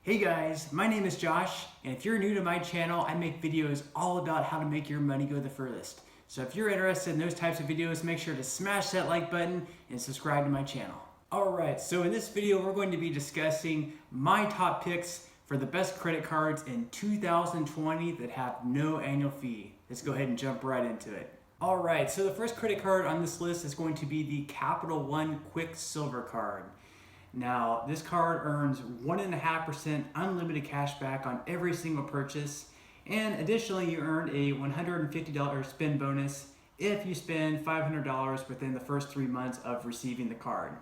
Hey guys, my name is Josh, and if you're new to my channel, I make videos all about how to make your money go the furthest. So if you're interested in those types of videos, make sure to smash that like button and subscribe to my channel. Alright, so in this video we're going to be discussing my top picks for the best credit cards in 2020 that have no annual fee. Let's go ahead and jump right into it. Alright, so the first credit card on this list is going to be the Capital One Quicksilver card. Now, this card earns 1.5% unlimited cash back on every single purchase, and additionally, you earn a $150 spend bonus if you spend $500 within the first 3 months of receiving the card.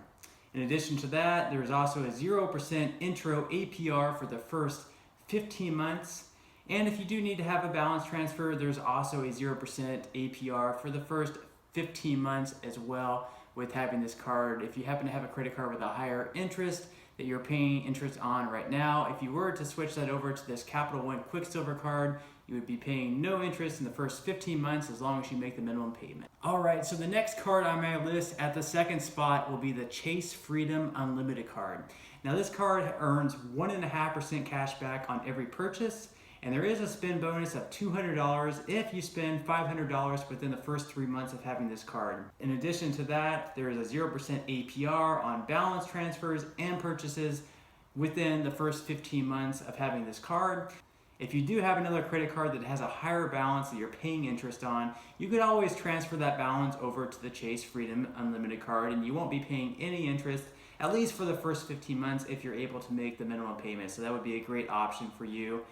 In addition to that, there's also a 0% intro APR for the first 15 months, and if you do need to have a balance transfer, there's also a 0% APR for the first 15 months as well. With having this card, if you happen to have a credit card with a higher interest that you're paying interest on right now, if you were to switch that over to this Capital One Quicksilver card, you would be paying no interest in the first 15 months as long as you make the minimum payment. Alright, so the next card on my list at the second spot will be the Chase Freedom Unlimited card. Now this card earns 1.5% cash back on every purchase, and there is a spend bonus of $200 if you spend $500 within the first 3 months of having this card. In addition to that, there is a 0% APR on balance transfers and purchases within the first 15 months of having this card. If you do have another credit card that has a higher balance that you're paying interest on, you could always transfer that balance over to the Chase Freedom Unlimited card and you won't be paying any interest, at least for the first 15 months if you're able to make the minimum payment. So that would be a great option for you.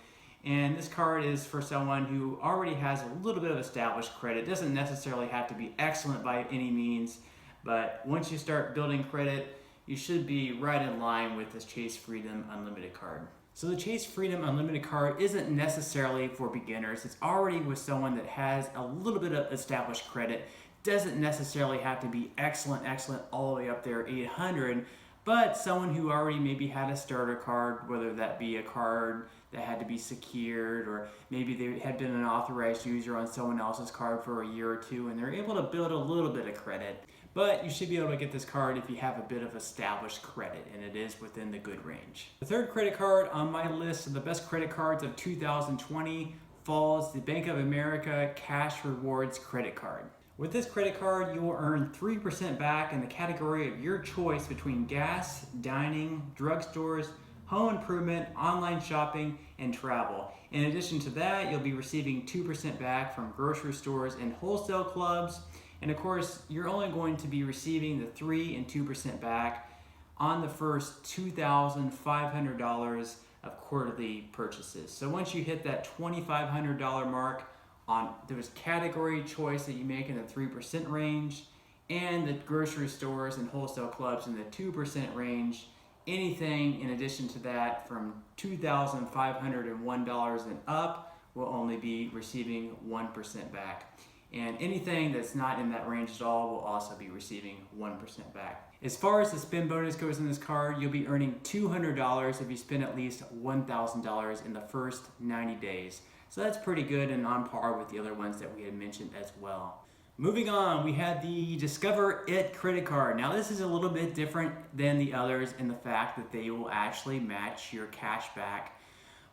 And this card is for someone who already has a little bit of established credit. It doesn't necessarily have to be excellent by any means, but once you start building credit, you should be right in line with this Chase Freedom Unlimited card. So the Chase Freedom Unlimited card isn't necessarily for beginners. It's already with someone that has a little bit of established credit. Doesn't necessarily have to be excellent all the way up there 800, but someone who already maybe had a starter card, whether that be a card that had to be secured, or maybe they had been an authorized user on someone else's card for a year or two and they're able to build a little bit of credit. But you should be able to get this card if you have a bit of established credit, and it is within the good range. The third credit card on my list of the best credit cards of 2020 falls the Bank of America Cash Rewards credit card. With this credit card, you will earn 3% back in the category of your choice between gas, dining, drugstores, home improvement, online shopping, and travel. In addition to that, you'll be receiving 2% back from grocery stores and wholesale clubs. And of course, you're only going to be receiving the 3% and 2% back on the first $2,500 of quarterly purchases. So once you hit that $2,500 mark on those category choice that you make in the 3% range, and the grocery stores and wholesale clubs in the 2% range, anything in addition to that from $2,501 and up will only be receiving 1% back. And anything that's not in that range at all will also be receiving 1% back. As far as the spend bonus goes in this card, you'll be earning $200 if you spend at least $1,000 in the first 90 days. So that's pretty good and on par with the other ones that we had mentioned as well. Moving on, we had the Discover It credit card. Now this is a little bit different than the others in the fact that they will actually match your cash back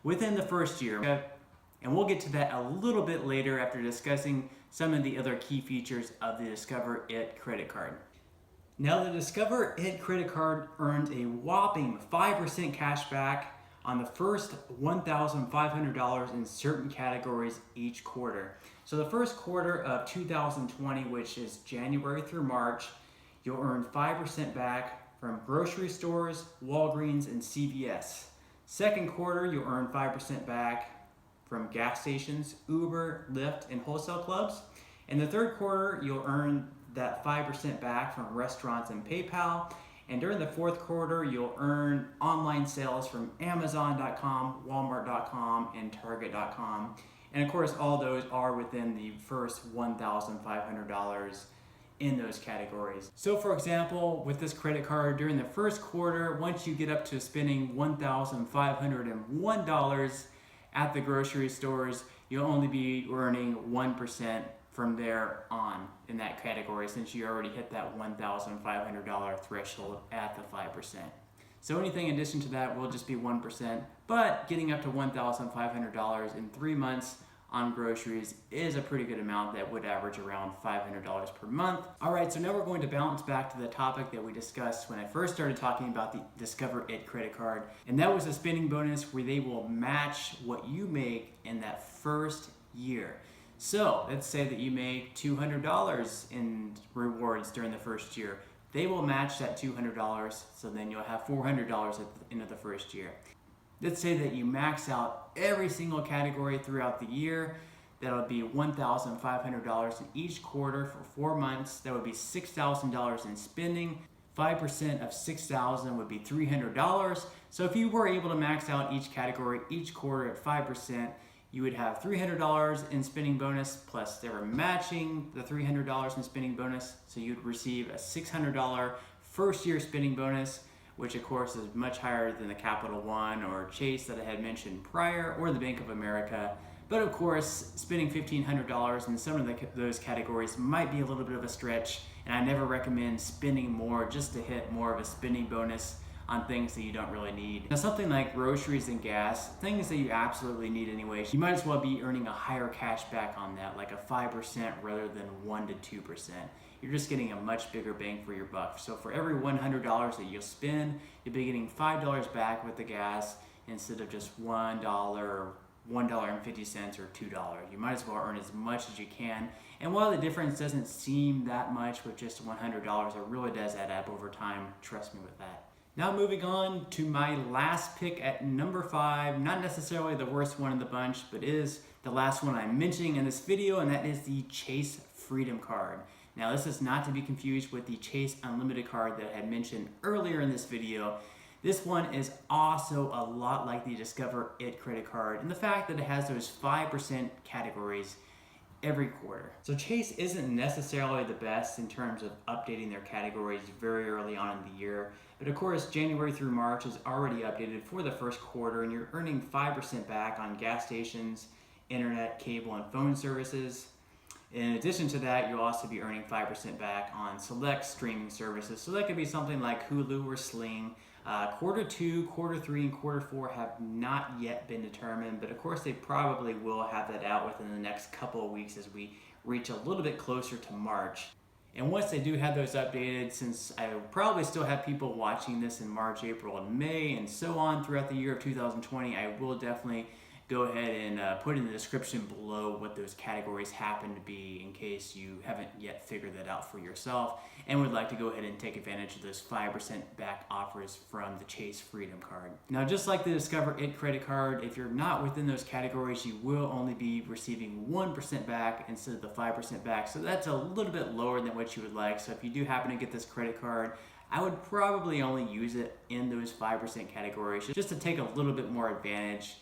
within the first year. And we'll get to that a little bit later after discussing some of the other key features of the Discover It credit card. Now the Discover It credit card earns a whopping 5% cash back on the first $1,500 in certain categories each quarter. So the first quarter of 2020, which is January through March, you'll earn 5% back from grocery stores, Walgreens, and CVS. Second quarter, you'll earn 5% back from gas stations, Uber, Lyft, and wholesale clubs. In the third quarter, you'll earn that 5% back from restaurants and PayPal. And during the fourth quarter, you'll earn online sales from Amazon.com, Walmart.com, and Target.com. And of course, all those are within the first $1,500 in those categories. So for example, with this credit card, during the first quarter, once you get up to spending $1,501 at the grocery stores, you'll only be earning 1% from there on in that category, since you already hit that $1,500 threshold at the 5%. So anything in addition to that will just be 1%, but getting up to $1,500 in 3 months on groceries is a pretty good amount that would average around $500 per month. All right, so now we're going to bounce back to the topic that we discussed when I first started talking about the Discover It credit card, and that was a spending bonus where they will match what you make in that first year. So let's say that you make $200 in rewards during the first year. They will match that $200, so then you'll have $400 at the end of the first year. Let's say that you max out every single category throughout the year. That'll be $1,500 in each quarter for 4 months. That would be $6,000 in spending. 5% of $6,000 would be $300. So if you were able to max out each category each quarter at 5%, you would have $300 in spending bonus, plus they were matching the $300 in spending bonus, so you'd receive a $600 first year spending bonus, which of course is much higher than the Capital One or Chase that I had mentioned prior, or the Bank of America. But of course, spending $1,500 in some of those categories might be a little bit of a stretch, and I never recommend spending more just to hit more of a spending bonus on things that you don't really need. Now, something like groceries and gas, things that you absolutely need anyway, you might as well be earning a higher cash back on that, like a 5% rather than 1 to 2%. You're just getting a much bigger bang for your buck. So for every $100 that you'll spend, you'll be getting $5 back with the gas instead of just $1 or $1.50 or $2. You might as well earn as much as you can. And while the difference doesn't seem that much with just $100, it really does add up over time. Trust me with that. Now moving on to my last pick at number 5, not necessarily the worst one in the bunch, but is the last one I'm mentioning in this video, and that is the Chase Freedom Card. Now this is not to be confused with the Chase Unlimited card that I had mentioned earlier in this video. This one is also a lot like the Discover It credit card, and the fact that it has those 5% categories every quarter. So Chase isn't necessarily the best in terms of updating their categories very early on in the year, but of course January through March is already updated for the first quarter, and you're earning 5% back on gas stations, internet, cable, and phone services. In addition to that, you'll also be earning 5% back on select streaming services. So that could be something like Hulu or Sling. Quarter 2, quarter 3, and quarter 4 have not yet been determined, but of course they probably will have that out within the next couple of weeks as we reach a little bit closer to March. And once they do have those updated, since I will probably still have people watching this in March, April, and May, and so on throughout the year of 2020, I will definitely go ahead and put in the description below what those categories happen to be in case you haven't yet figured that out for yourself and would like to go ahead and take advantage of those 5% back offers from the Chase Freedom Card. Now, just like the Discover It credit card, if you're not within those categories, you will only be receiving 1% back instead of the 5% back. So that's a little bit lower than what you would like. So if you do happen to get this credit card, I would probably only use it in those 5% categories just to take a little bit more advantage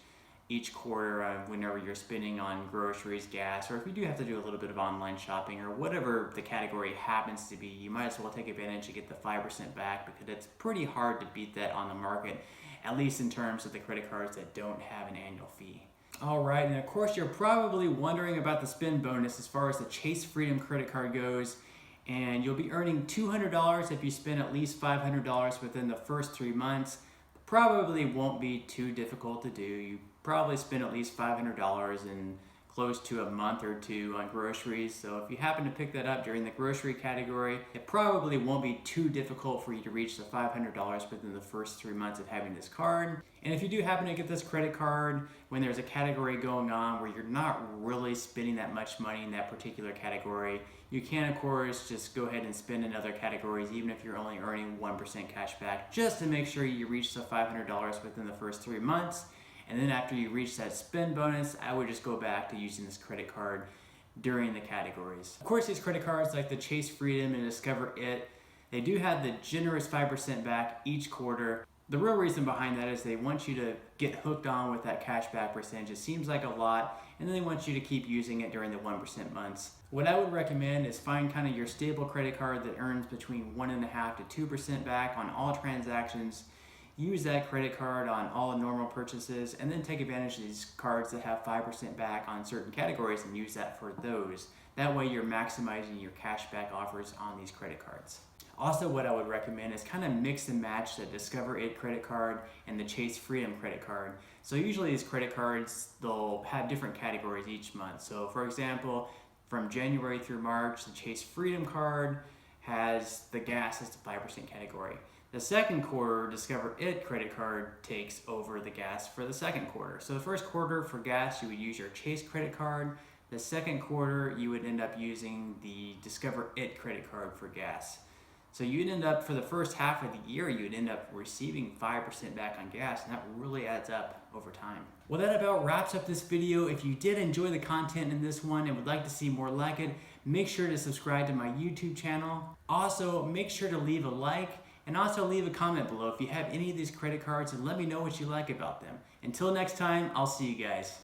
each quarter whenever you're spending on groceries, gas, or if you do have to do a little bit of online shopping or whatever the category happens to be, you might as well take advantage and get the 5% back because it's pretty hard to beat that on the market, at least in terms of the credit cards that don't have an annual fee. All right, and of course you're probably wondering about the spend bonus as far as the Chase Freedom credit card goes, and you'll be earning $200 if you spend at least $500 within the first 3 months. Probably won't be too difficult to do. You probably spend at least $500 in close to a month or two on groceries. So if you happen to pick that up during the grocery category, it probably won't be too difficult for you to reach the $500 within the first 3 months of having this card. And if you do happen to get this credit card when there's a category going on where you're not really spending that much money in that particular category, you can of course just go ahead and spend in other categories even if you're only earning 1% cash back, just to make sure you reach the $500 within the first 3 months. And then after you reach that spend bonus, I would just go back to using this credit card during the categories. Of course, these credit cards like the Chase Freedom and Discover It, they do have the generous 5% back each quarter. The real reason behind that is they want you to get hooked on with that cashback percentage. It seems like a lot, and then they want you to keep using it during the 1% months. What I would recommend is find kind of your stable credit card that earns between 1.5% to 2% back on all transactions. Use that credit card on all normal purchases, and then take advantage of these cards that have 5% back on certain categories and use that for those. That way you're maximizing your cashback offers on these credit cards. Also, what I would recommend is kind of mix and match the Discover It credit card and the Chase Freedom credit card. So usually these credit cards, they'll have different categories each month. So for example, from January through March, the Chase Freedom card has the gas as the 5% category. The second quarter, Discover It credit card takes over the gas for the second quarter. So the first quarter for gas, you would use your Chase credit card. The second quarter, you would end up using the Discover It credit card for gas. So you'd end up, for the first half of the year, you'd end up receiving 5% back on gas, and that really adds up over time. Well, that about wraps up this video. If you did enjoy the content in this one and would like to see more like it, make sure to subscribe to my YouTube channel. Also, make sure to leave a like, and also leave a comment below if you have any of these credit cards, and let me know what you like about them. Until next time, I'll see you guys.